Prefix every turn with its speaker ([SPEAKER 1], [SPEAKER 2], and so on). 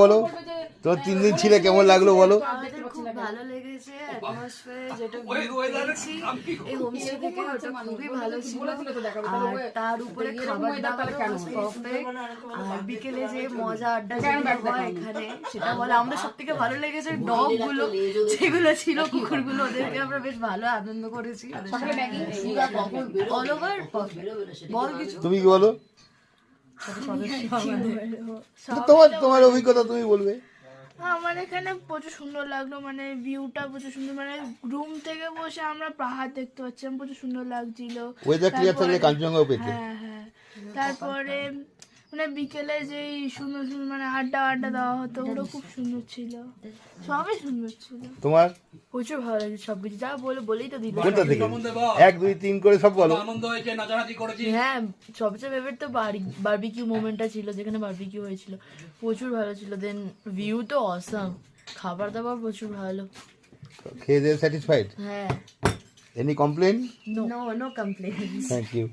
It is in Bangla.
[SPEAKER 1] বলো তোমার 3 দিন ছিলে কেমন লাগলো বলো?
[SPEAKER 2] আমাদের খুব ভালো লেগেছে অ্যাটমসফিয়ার যেটা পেয়েছি এই হোমস্টে থেকে, ওটা খুবই ভালো ছিল। আর তার উপরে খাবার দাবার পারফেক্ট। আর বিকেলে যে মজা আড্ডা যেগুলো হয় এখানে সেটা বলে আমাদের সব থেকে ভালো লেগেছে। ডগ গুলো যেগুলো ছিল, কুকুরগুলো, ওদেরকে আমরা বেশ ভালো আনন্দ করেছি। অল ওভার বল কিছু
[SPEAKER 1] তুমি কি বলো? তোমার অভিজ্ঞতা তুমি বলবে।
[SPEAKER 3] আমার এখানে প্রচুর সুন্দর লাগলো, মানে ভিউটা প্রচুর সুন্দর, মানে রুম থেকে বসে আমরা পাহাড় দেখতে পাচ্ছিলাম, প্রচুর সুন্দর লাগছিল।
[SPEAKER 1] ওয়েদার ক্লিয়ার থাকলে কাঞ্চনজঙ্ঘা পেতে।
[SPEAKER 3] হ্যাঁ, তারপরে মানে বিকেলে যেই সুন্দর সুন্দর মানে আড্ডা দেওয়া হতো, ওটা খুব সুন্দর ছিল, সবই সুন্দর ছিল।
[SPEAKER 1] তোমার
[SPEAKER 2] প্রচুর ভালো লাগছে সবকিছু, যা বলেই তো দিল।
[SPEAKER 1] কোনটা থেকে 1 2 3 করে সব বলো।
[SPEAKER 2] হ্যাঁ, সবচেয়ে ফেভারিট তো বারবিকিউ মোমেন্টটা ছিল, যেখানে বারবিকিউ হয়েছিল, প্রচুর ভালো ছিল। দেন ভিউ তো অসাম, খাবার দাবার প্রচুর ভালো।
[SPEAKER 1] খেয়ে দিয়ে স্যাটিসফাইড?
[SPEAKER 2] হ্যাঁ,
[SPEAKER 1] any complain?
[SPEAKER 2] No complaints.
[SPEAKER 1] Thank you.